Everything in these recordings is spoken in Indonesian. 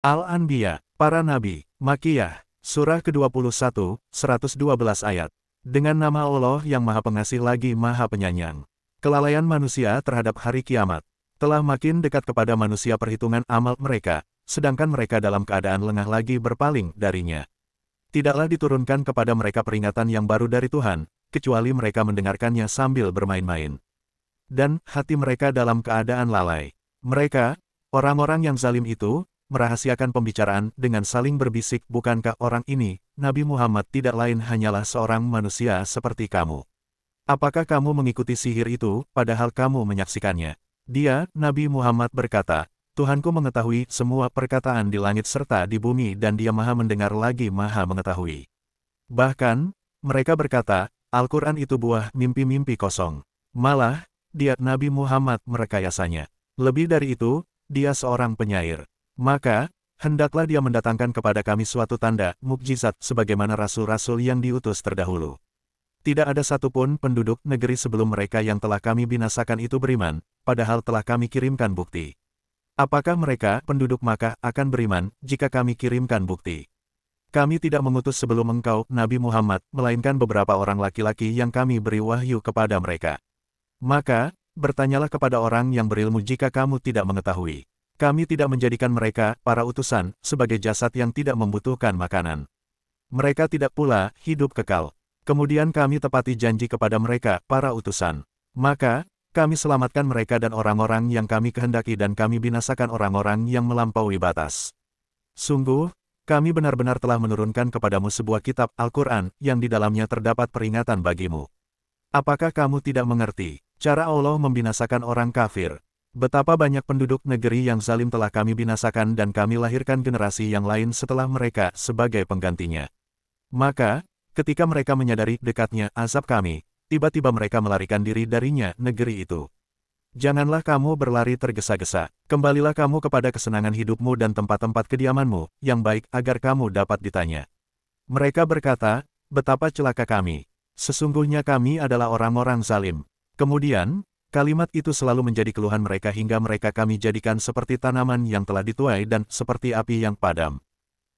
Al-Anbiya, Para Nabi, Makkiyah, Surah ke-21, 112 ayat. Dengan nama Allah yang Maha Pengasih lagi Maha Penyayang. Kelalaian manusia terhadap hari kiamat telah makin dekat kepada manusia perhitungan amal mereka, sedangkan mereka dalam keadaan lengah lagi berpaling darinya. Tidaklah diturunkan kepada mereka peringatan yang baru dari Tuhan, kecuali mereka mendengarkannya sambil bermain-main. Dan hati mereka dalam keadaan lalai. Mereka, orang-orang yang zalim itu, merahasiakan pembicaraan dengan saling berbisik, bukankah orang ini, Nabi Muhammad tidak lain hanyalah seorang manusia seperti kamu? Apakah kamu mengikuti sihir itu, padahal kamu menyaksikannya? Dia, Nabi Muhammad berkata, Tuhanku mengetahui semua perkataan di langit serta di bumi dan Dia Maha Mendengar lagi Maha Mengetahui. Bahkan, mereka berkata, Al-Quran itu buah mimpi-mimpi kosong. Malah, dia, Nabi Muhammad, merekayasanya. Lebih dari itu, dia seorang penyair. Maka, hendaklah dia mendatangkan kepada kami suatu tanda, mukjizat, sebagaimana rasul-rasul yang diutus terdahulu. Tidak ada satupun penduduk negeri sebelum mereka yang telah kami binasakan itu beriman, padahal telah kami kirimkan bukti. Apakah mereka, penduduk Makkah, akan beriman, jika kami kirimkan bukti? Kami tidak mengutus sebelum engkau, Nabi Muhammad, melainkan beberapa orang laki-laki yang kami beri wahyu kepada mereka. Maka, bertanyalah kepada orang yang berilmu jika kamu tidak mengetahui. Kami tidak menjadikan mereka, para utusan, sebagai jasad yang tidak membutuhkan makanan. Mereka tidak pula hidup kekal. Kemudian kami tepati janji kepada mereka, para utusan. Maka, kami selamatkan mereka dan orang-orang yang kami kehendaki dan kami binasakan orang-orang yang melampaui batas. Sungguh, kami benar-benar telah menurunkan kepadamu sebuah kitab Al-Quran, yang di dalamnya terdapat peringatan bagimu. Apakah kamu tidak mengerti cara Allah membinasakan orang kafir? Betapa banyak penduduk negeri yang zalim telah kami binasakan dan kami lahirkan generasi yang lain setelah mereka sebagai penggantinya. Maka, ketika mereka menyadari dekatnya azab kami, tiba-tiba mereka melarikan diri darinya negeri itu. Janganlah kamu berlari tergesa-gesa, kembalilah kamu kepada kesenangan hidupmu dan tempat-tempat kediamanmu, yang baik agar kamu dapat ditanya. Mereka berkata, betapa celaka kami. Sesungguhnya kami adalah orang-orang zalim. Kemudian, kalimat itu selalu menjadi keluhan mereka hingga mereka kami jadikan seperti tanaman yang telah dituai dan seperti api yang padam.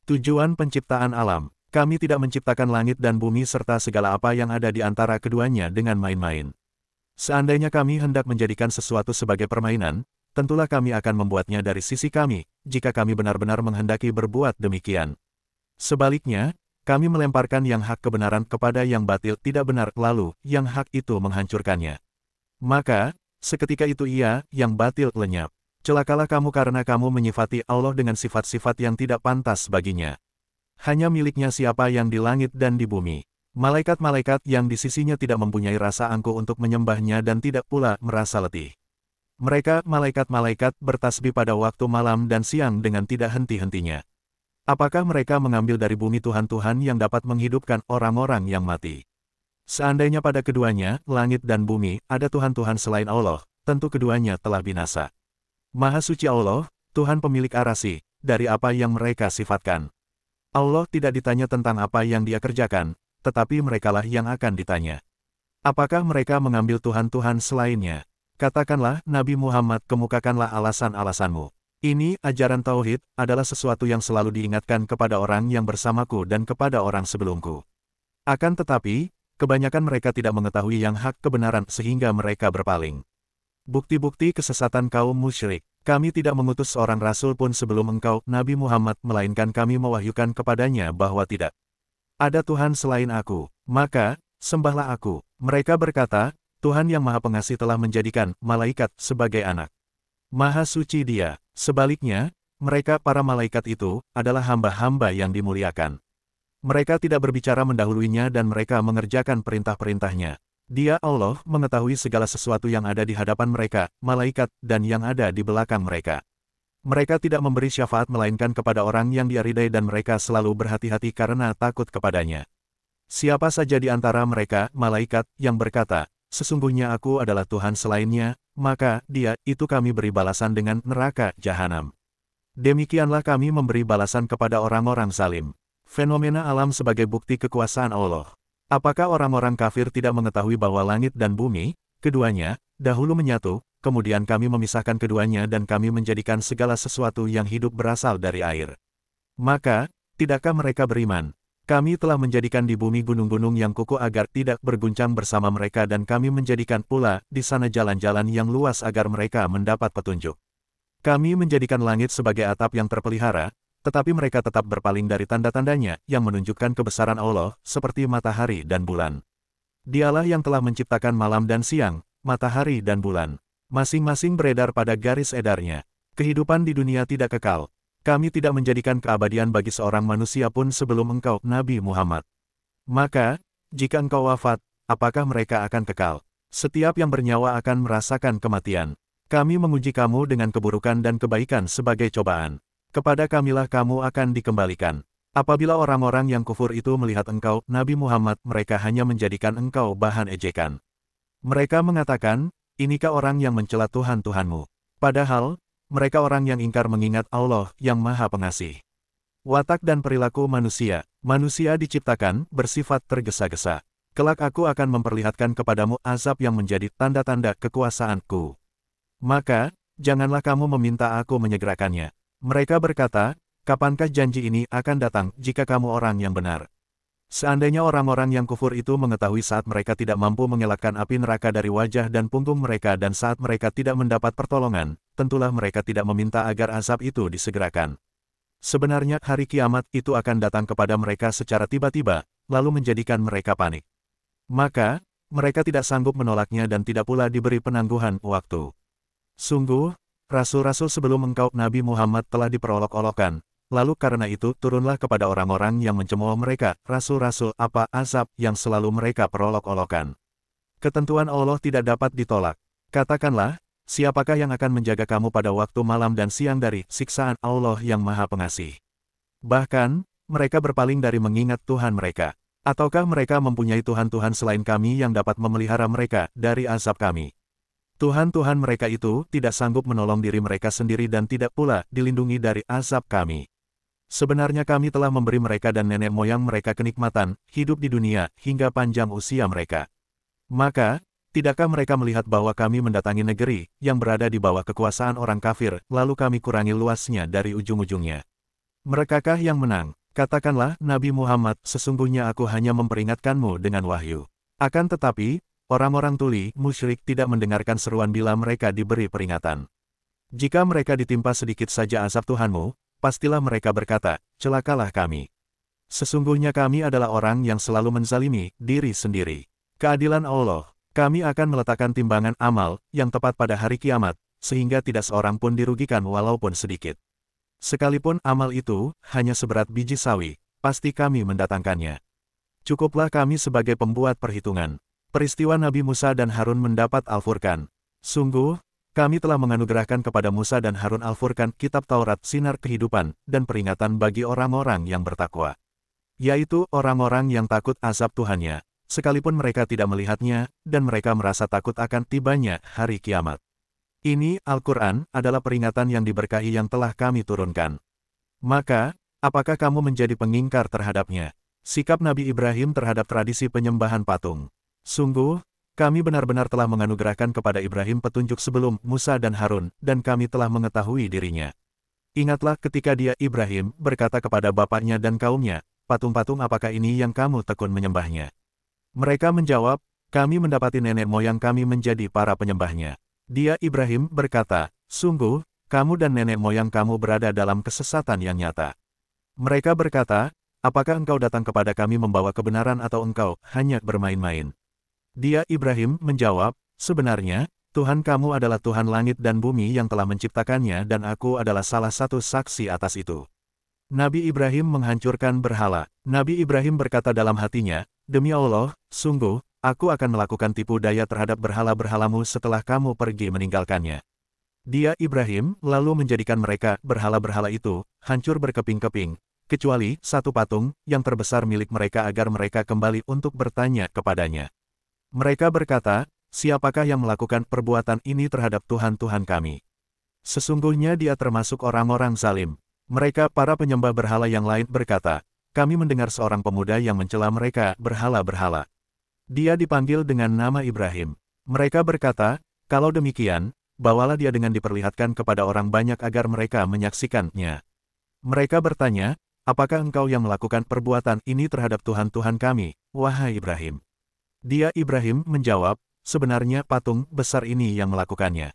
Tujuan penciptaan alam, kami tidak menciptakan langit dan bumi serta segala apa yang ada di antara keduanya dengan main-main. Seandainya kami hendak menjadikan sesuatu sebagai permainan, tentulah kami akan membuatnya dari sisi kami, jika kami benar-benar menghendaki berbuat demikian. Sebaliknya, kami melemparkan yang hak kebenaran kepada yang batil tidak benar, lalu yang hak itu menghancurkannya. Maka, seketika itu ia, yang batil, lenyap. Celakalah kamu karena kamu menyifati Allah dengan sifat-sifat yang tidak pantas baginya. Hanya miliknya siapa yang di langit dan di bumi. Malaikat-malaikat yang di sisinya tidak mempunyai rasa angkuh untuk menyembahnya dan tidak pula merasa letih. Mereka, malaikat-malaikat, bertasbih pada waktu malam dan siang dengan tidak henti-hentinya. Apakah mereka mengambil dari bumi Tuhan-Tuhan yang dapat menghidupkan orang-orang yang mati? Seandainya pada keduanya, langit dan bumi, ada Tuhan-Tuhan selain Allah, tentu keduanya telah binasa. Maha suci Allah, Tuhan pemilik arasy, dari apa yang mereka sifatkan. Allah tidak ditanya tentang apa yang dia kerjakan, tetapi merekalah yang akan ditanya. Apakah mereka mengambil Tuhan-Tuhan selainnya? Katakanlah, Nabi Muhammad, kemukakanlah alasan-alasanmu. Ini, ajaran Tauhid, adalah sesuatu yang selalu diingatkan kepada orang yang bersamaku dan kepada orang sebelumku. Akan tetapi, kebanyakan mereka tidak mengetahui yang hak kebenaran sehingga mereka berpaling. Bukti-bukti kesesatan kaum musyrik. Kami tidak mengutus seorang rasul pun sebelum engkau, Nabi Muhammad, melainkan kami mewahyukan kepadanya bahwa tidak ada Tuhan selain aku, maka, sembahlah aku. Mereka berkata, Tuhan yang Maha Pengasih telah menjadikan malaikat sebagai anak. Maha suci Dia. Sebaliknya, mereka, para malaikat itu, adalah hamba-hamba yang dimuliakan. Mereka tidak berbicara mendahuluinya dan mereka mengerjakan perintah-perintahnya. Dia, Allah, mengetahui segala sesuatu yang ada di hadapan mereka, malaikat, dan yang ada di belakang mereka. Mereka tidak memberi syafaat melainkan kepada orang yang Dia ridai dan mereka selalu berhati-hati karena takut kepadanya. Siapa saja di antara mereka, malaikat, yang berkata, sesungguhnya aku adalah Tuhan selainnya, maka Dia, itu kami beri balasan dengan neraka jahanam. Demikianlah kami memberi balasan kepada orang-orang zalim. Fenomena alam sebagai bukti kekuasaan Allah. Apakah orang-orang kafir tidak mengetahui bahwa langit dan bumi, keduanya, dahulu menyatu, kemudian kami memisahkan keduanya dan kami menjadikan segala sesuatu yang hidup berasal dari air. Maka, tidakkah mereka beriman? Kami telah menjadikan di bumi gunung-gunung yang kukuh agar tidak berguncang bersama mereka dan kami menjadikan pula di sana jalan-jalan yang luas agar mereka mendapat petunjuk. Kami menjadikan langit sebagai atap yang terpelihara, tetapi mereka tetap berpaling dari tanda-tandanya yang menunjukkan kebesaran Allah, seperti matahari dan bulan. Dialah yang telah menciptakan malam dan siang, matahari dan bulan. Masing-masing beredar pada garis edarnya. Kehidupan di dunia tidak kekal. Kami tidak menjadikan keabadian bagi seorang manusia pun sebelum engkau, Nabi Muhammad. Maka, jika engkau wafat, apakah mereka akan kekal? Setiap yang bernyawa akan merasakan kematian. Kami menguji kamu dengan keburukan dan kebaikan sebagai cobaan. Kepada kamilah kamu akan dikembalikan. Apabila orang-orang yang kufur itu melihat engkau, Nabi Muhammad, mereka hanya menjadikan engkau bahan ejekan. Mereka mengatakan, inikah orang yang mencela Tuhan-Tuhanmu? Padahal, mereka orang yang ingkar mengingat Allah yang Maha Pengasih. Watak dan perilaku manusia. Manusia diciptakan bersifat tergesa-gesa. Kelak aku akan memperlihatkan kepadamu azab yang menjadi tanda-tanda kekuasaanku. Maka, janganlah kamu meminta aku menyegerakannya. Mereka berkata, kapankah janji ini akan datang jika kamu orang yang benar? Seandainya orang-orang yang kufur itu mengetahui saat mereka tidak mampu mengelakkan api neraka dari wajah dan punggung mereka dan saat mereka tidak mendapat pertolongan, tentulah mereka tidak meminta agar azab itu disegerakan. Sebenarnya hari kiamat itu akan datang kepada mereka secara tiba-tiba, lalu menjadikan mereka panik. Maka, mereka tidak sanggup menolaknya dan tidak pula diberi penangguhan waktu. Sungguh, rasul-rasul sebelum engkau Nabi Muhammad telah diperolok-olokkan. Lalu karena itu turunlah kepada orang-orang yang mencemooh mereka, rasul-rasul apa azab yang selalu mereka perolok-olokkan. Ketentuan Allah tidak dapat ditolak. Katakanlah, siapakah yang akan menjaga kamu pada waktu malam dan siang dari siksaan Allah yang Maha Pengasih? Bahkan, mereka berpaling dari mengingat Tuhan mereka. Ataukah mereka mempunyai Tuhan-Tuhan selain kami yang dapat memelihara mereka dari azab kami? Tuhan-Tuhan mereka itu tidak sanggup menolong diri mereka sendiri dan tidak pula dilindungi dari azab kami. Sebenarnya kami telah memberi mereka dan nenek moyang mereka kenikmatan, hidup di dunia, hingga panjang usia mereka. Maka, tidakkah mereka melihat bahwa kami mendatangi negeri, yang berada di bawah kekuasaan orang kafir, lalu kami kurangi luasnya dari ujung-ujungnya? Merekakah yang menang? Katakanlah, Nabi Muhammad, sesungguhnya aku hanya memperingatkanmu dengan wahyu. Akan tetapi, orang-orang tuli, musyrik tidak mendengarkan seruan bila mereka diberi peringatan. Jika mereka ditimpa sedikit saja azab Tuhanmu, pastilah mereka berkata, celakalah kami. Sesungguhnya kami adalah orang yang selalu menzalimi diri sendiri. Keadilan Allah, kami akan meletakkan timbangan amal yang tepat pada hari kiamat, sehingga tidak seorang pun dirugikan walaupun sedikit. Sekalipun amal itu hanya seberat biji sawi, pasti kami mendatangkannya. Cukuplah kami sebagai pembuat perhitungan. Peristiwa Nabi Musa dan Harun mendapat Al-Furqan. Sungguh, kami telah menganugerahkan kepada Musa dan Harun Al-Furqan kitab Taurat sinar kehidupan dan peringatan bagi orang-orang yang bertakwa. Yaitu orang-orang yang takut azab Tuhannya, sekalipun mereka tidak melihatnya, dan mereka merasa takut akan tibanya hari kiamat. Ini, Al-Quran, adalah peringatan yang diberkahi yang telah kami turunkan. Maka, apakah kamu menjadi pengingkar terhadapnya? Sikap Nabi Ibrahim terhadap tradisi penyembahan patung. Sungguh, kami benar-benar telah menganugerahkan kepada Ibrahim petunjuk sebelum Musa dan Harun, dan kami telah mengetahui dirinya. Ingatlah ketika dia, Ibrahim, berkata kepada bapaknya dan kaumnya, patung-patung apakah ini yang kamu tekun menyembahnya? Mereka menjawab, kami mendapati nenek moyang kami menjadi para penyembahnya. Dia, Ibrahim, berkata, sungguh, kamu dan nenek moyang kamu berada dalam kesesatan yang nyata. Mereka berkata, apakah engkau datang kepada kami membawa kebenaran atau engkau hanya bermain-main? Dia, Ibrahim, menjawab, sebenarnya, Tuhan kamu adalah Tuhan langit dan bumi yang telah menciptakannya dan aku adalah salah satu saksi atas itu. Nabi Ibrahim menghancurkan berhala. Nabi Ibrahim berkata dalam hatinya, demi Allah, sungguh, aku akan melakukan tipu daya terhadap berhala-berhalamu setelah kamu pergi meninggalkannya. Dia, Ibrahim, lalu menjadikan mereka, berhala-berhala itu, hancur berkeping-keping, kecuali satu patung yang terbesar milik mereka agar mereka kembali untuk bertanya kepadanya. Mereka berkata, siapakah yang melakukan perbuatan ini terhadap Tuhan-Tuhan kami? Sesungguhnya dia termasuk orang-orang zalim. Mereka para penyembah berhala yang lain berkata, kami mendengar seorang pemuda yang mencela mereka berhala-berhala. Dia dipanggil dengan nama Ibrahim. Mereka berkata, kalau demikian, bawalah dia dengan diperlihatkan kepada orang banyak agar mereka menyaksikannya. Mereka bertanya, apakah engkau yang melakukan perbuatan ini terhadap Tuhan-Tuhan kami, wahai Ibrahim? Dia Ibrahim menjawab, sebenarnya patung besar ini yang melakukannya.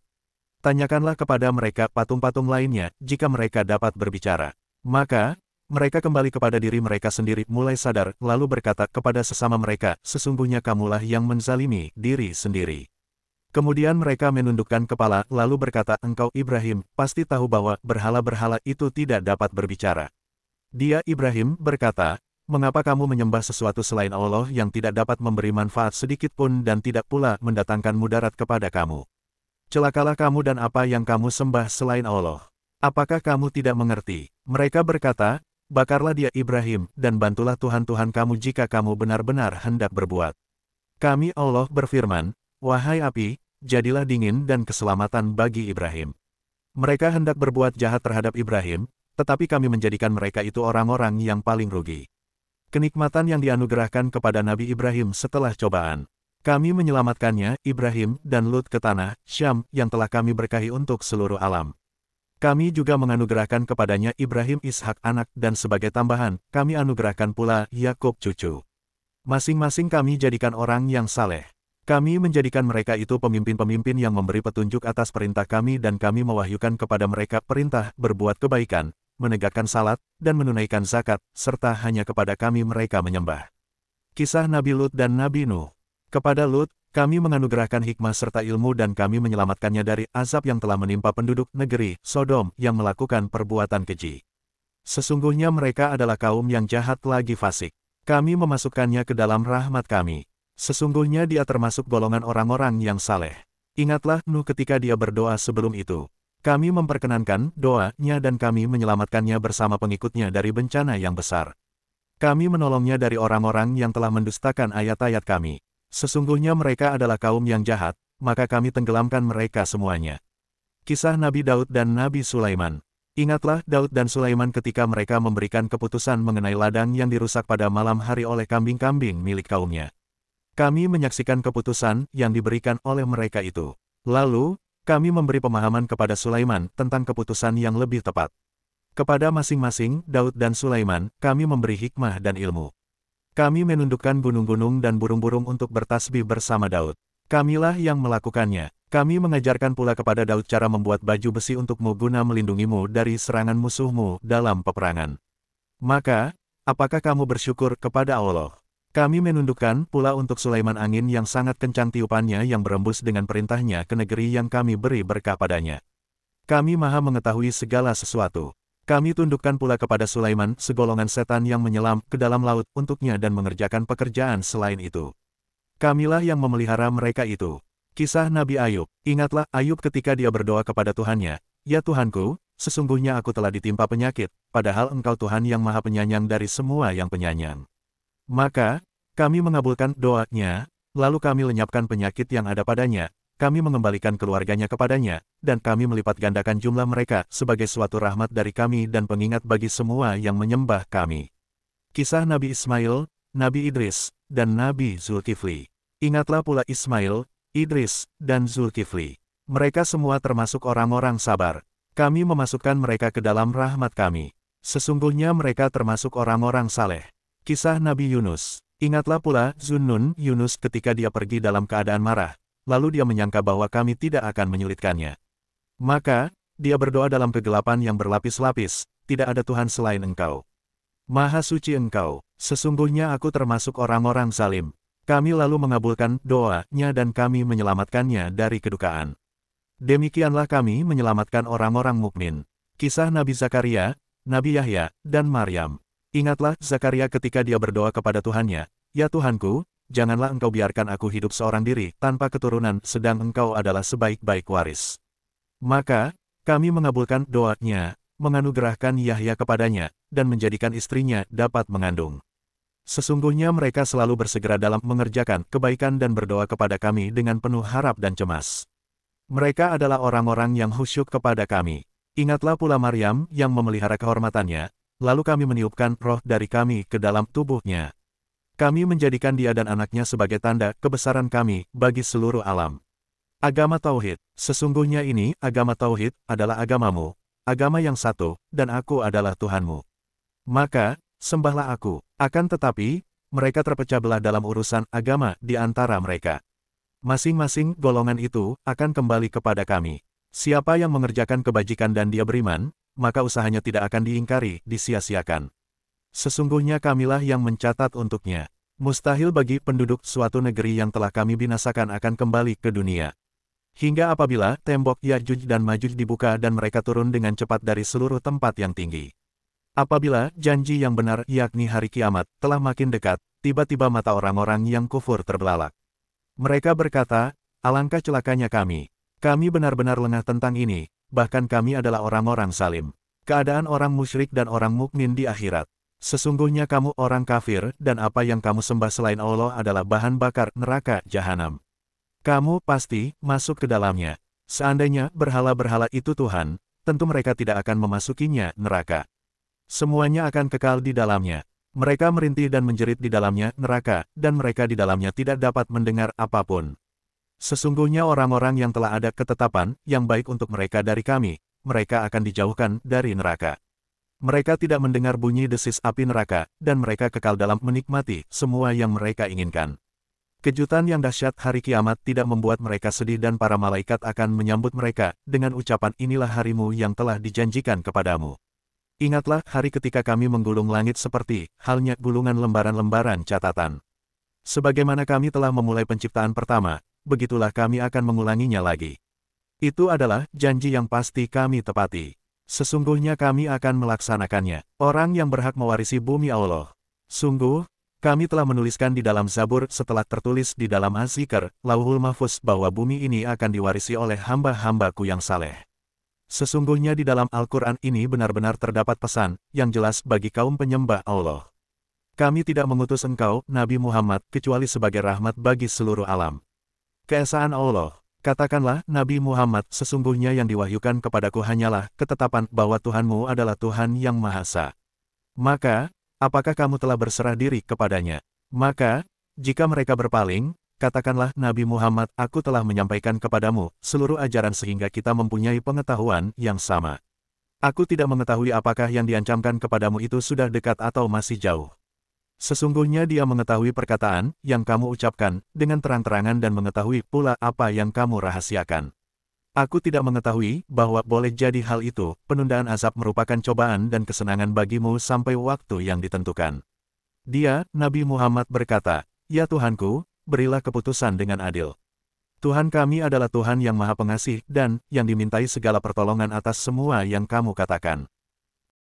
Tanyakanlah kepada mereka patung-patung lainnya, jika mereka dapat berbicara. Maka, mereka kembali kepada diri mereka sendiri mulai sadar, lalu berkata kepada sesama mereka, sesungguhnya kamulah yang menzalimi diri sendiri. Kemudian mereka menundukkan kepala, lalu berkata, engkau Ibrahim, pasti tahu bahwa berhala-berhala itu tidak dapat berbicara. Dia Ibrahim berkata, mengapa kamu menyembah sesuatu selain Allah yang tidak dapat memberi manfaat sedikit pun dan tidak pula mendatangkan mudarat kepada kamu? Celakalah kamu dan apa yang kamu sembah selain Allah. Apakah kamu tidak mengerti? Mereka berkata, bakarlah dia Ibrahim, dan bantulah Tuhan-Tuhan kamu jika kamu benar-benar hendak berbuat. Kami Allah berfirman, wahai api, jadilah dingin dan keselamatan bagi Ibrahim. Mereka hendak berbuat jahat terhadap Ibrahim, tetapi kami menjadikan mereka itu orang-orang yang paling rugi. Kenikmatan yang dianugerahkan kepada Nabi Ibrahim setelah cobaan. Kami menyelamatkannya, Ibrahim dan Lut ke tanah Syam yang telah kami berkahi untuk seluruh alam. Kami juga menganugerahkan kepadanya Ibrahim Ishak anak dan sebagai tambahan, kami anugerahkan pula Yakub cucu. Masing-masing kami jadikan orang yang saleh. Kami menjadikan mereka itu pemimpin-pemimpin yang memberi petunjuk atas perintah kami dan kami mewahyukan kepada mereka perintah berbuat kebaikan, menegakkan salat, dan menunaikan zakat, serta hanya kepada kami mereka menyembah. Kisah Nabi Lut dan Nabi Nuh. Kepada Lut, kami menganugerahkan hikmah serta ilmu dan kami menyelamatkannya dari azab yang telah menimpa penduduk negeri Sodom yang melakukan perbuatan keji. Sesungguhnya mereka adalah kaum yang jahat lagi fasik. Kami memasukkannya ke dalam rahmat kami. Sesungguhnya dia termasuk golongan orang-orang yang saleh. Ingatlah Nuh ketika dia berdoa sebelum itu. Kami memperkenankan doanya dan kami menyelamatkannya bersama pengikutnya dari bencana yang besar. Kami menolongnya dari orang-orang yang telah mendustakan ayat-ayat kami. Sesungguhnya mereka adalah kaum yang jahat, maka kami tenggelamkan mereka semuanya. Kisah Nabi Daud dan Nabi Sulaiman. Ingatlah Daud dan Sulaiman ketika mereka memberikan keputusan mengenai ladang yang dirusak pada malam hari oleh kambing-kambing milik kaumnya. Kami menyaksikan keputusan yang diberikan oleh mereka itu. Lalu, kami memberi pemahaman kepada Sulaiman tentang keputusan yang lebih tepat. Kepada masing-masing, Daud dan Sulaiman, kami memberi hikmah dan ilmu. Kami menundukkan gunung-gunung dan burung-burung untuk bertasbih bersama Daud. Kamilah yang melakukannya. Kami mengajarkan pula kepada Daud cara membuat baju besi untukmu guna melindungimu dari serangan musuhmu dalam peperangan. Maka, apakah kamu bersyukur kepada Allah? Kami menundukkan pula untuk Sulaiman angin yang sangat kencang tiupannya yang berembus dengan perintahnya ke negeri yang kami beri berkah padanya. Kami maha mengetahui segala sesuatu. Kami tundukkan pula kepada Sulaiman segolongan setan yang menyelam ke dalam laut untuknya dan mengerjakan pekerjaan selain itu. Kamilah yang memelihara mereka itu. Kisah Nabi Ayub. Ingatlah Ayub ketika dia berdoa kepada Tuhannya, ya Tuhanku, sesungguhnya aku telah ditimpa penyakit, padahal Engkau Tuhan yang maha penyayang dari semua yang penyayang. Maka, kami mengabulkan doanya, lalu kami lenyapkan penyakit yang ada padanya, kami mengembalikan keluarganya kepadanya, dan kami melipat gandakan jumlah mereka sebagai suatu rahmat dari kami dan pengingat bagi semua yang menyembah kami. Kisah Nabi Ismail, Nabi Idris, dan Nabi Zulkifli. Ingatlah pula Ismail, Idris, dan Zulkifli. Mereka semua termasuk orang-orang sabar. Kami memasukkan mereka ke dalam rahmat kami. Sesungguhnya mereka termasuk orang-orang saleh. Kisah Nabi Yunus. Ingatlah pula Zunnun Yunus ketika dia pergi dalam keadaan marah. Lalu dia menyangka bahwa kami tidak akan menyulitkannya. Maka, dia berdoa dalam kegelapan yang berlapis-lapis, tidak ada Tuhan selain Engkau. Maha suci Engkau, sesungguhnya aku termasuk orang-orang zalim. Kami lalu mengabulkan doanya dan kami menyelamatkannya dari kedukaan. Demikianlah kami menyelamatkan orang-orang mukmin. Kisah Nabi Zakaria, Nabi Yahya, dan Maryam. Ingatlah Zakaria ketika dia berdoa kepada Tuhannya, ya Tuhanku, janganlah Engkau biarkan aku hidup seorang diri tanpa keturunan sedang Engkau adalah sebaik-baik waris. Maka, kami mengabulkan doanya, menganugerahkan Yahya kepadanya, dan menjadikan istrinya dapat mengandung. Sesungguhnya mereka selalu bersegera dalam mengerjakan kebaikan dan berdoa kepada kami dengan penuh harap dan cemas. Mereka adalah orang-orang yang khusyuk kepada kami. Ingatlah pula Maryam yang memelihara kehormatannya, lalu kami meniupkan roh dari kami ke dalam tubuhnya. Kami menjadikan dia dan anaknya sebagai tanda kebesaran kami bagi seluruh alam. Agama Tauhid. Sesungguhnya ini, agama Tauhid, adalah agamamu, agama yang satu, dan aku adalah Tuhanmu. Maka, sembahlah aku. Akan tetapi, mereka terpecah belah dalam urusan agama di antara mereka. Masing-masing golongan itu akan kembali kepada kami. Siapa yang mengerjakan kebajikan dan dia beriman, maka usahanya tidak akan diingkari, disia-siakan. Sesungguhnya kamilah yang mencatat untuknya. Mustahil bagi penduduk suatu negeri yang telah kami binasakan akan kembali ke dunia. Hingga apabila tembok Ya'juj dan Ma'juj dibuka dan mereka turun dengan cepat dari seluruh tempat yang tinggi. Apabila janji yang benar yakni hari kiamat telah makin dekat, tiba-tiba mata orang-orang yang kufur terbelalak. Mereka berkata, alangkah celakanya kami. Kami benar-benar lengah tentang ini, bahkan kami adalah orang-orang salim. Keadaan orang musyrik dan orang mukmin di akhirat. Sesungguhnya kamu orang kafir, dan apa yang kamu sembah selain Allah adalah bahan bakar neraka jahanam. Kamu pasti masuk ke dalamnya. Seandainya berhala-berhala itu Tuhan, tentu mereka tidak akan memasukinya neraka. Semuanya akan kekal di dalamnya. Mereka merintih dan menjerit di dalamnya neraka, dan mereka di dalamnya tidak dapat mendengar apapun. Sesungguhnya orang-orang yang telah ada ketetapan yang baik untuk mereka dari kami, mereka akan dijauhkan dari neraka. Mereka tidak mendengar bunyi desis api neraka, dan mereka kekal dalam menikmati semua yang mereka inginkan. Kejutan yang dahsyat hari kiamat tidak membuat mereka sedih dan para malaikat akan menyambut mereka dengan ucapan inilah harimu yang telah dijanjikan kepadamu. Ingatlah hari ketika kami menggulung langit seperti halnya gulungan lembaran-lembaran catatan. Sebagaimana kami telah memulai penciptaan pertama, begitulah kami akan mengulanginya lagi. Itu adalah janji yang pasti kami tepati. Sesungguhnya kami akan melaksanakannya. Orang yang berhak mewarisi bumi Allah. Sungguh, kami telah menuliskan di dalam Zabur setelah tertulis di dalam Az-Zikr, Lauhul Mahfuz bahwa bumi ini akan diwarisi oleh hamba-hambaku yang saleh. Sesungguhnya di dalam Al-Quran ini benar-benar terdapat pesan yang jelas bagi kaum penyembah Allah. Kami tidak mengutus engkau, Nabi Muhammad, kecuali sebagai rahmat bagi seluruh alam. Keesaan Allah. Katakanlah, Nabi Muhammad, sesungguhnya yang diwahyukan kepadaku hanyalah ketetapan bahwa Tuhanmu adalah Tuhan yang Maha Esa. Maka, apakah kamu telah berserah diri kepadanya? Maka, jika mereka berpaling, katakanlah, Nabi Muhammad, aku telah menyampaikan kepadamu seluruh ajaran sehingga kita mempunyai pengetahuan yang sama. Aku tidak mengetahui apakah yang diancamkan kepadamu itu sudah dekat atau masih jauh. Sesungguhnya dia mengetahui perkataan yang kamu ucapkan dengan terang-terangan dan mengetahui pula apa yang kamu rahasiakan. Aku tidak mengetahui bahwa boleh jadi hal itu, penundaan azab merupakan cobaan dan kesenangan bagimu sampai waktu yang ditentukan. Dia, Nabi Muhammad berkata, ya Tuhanku, berilah keputusan dengan adil. Tuhan kami adalah Tuhan yang Maha Pengasih dan yang dimintai segala pertolongan atas semua yang kamu katakan.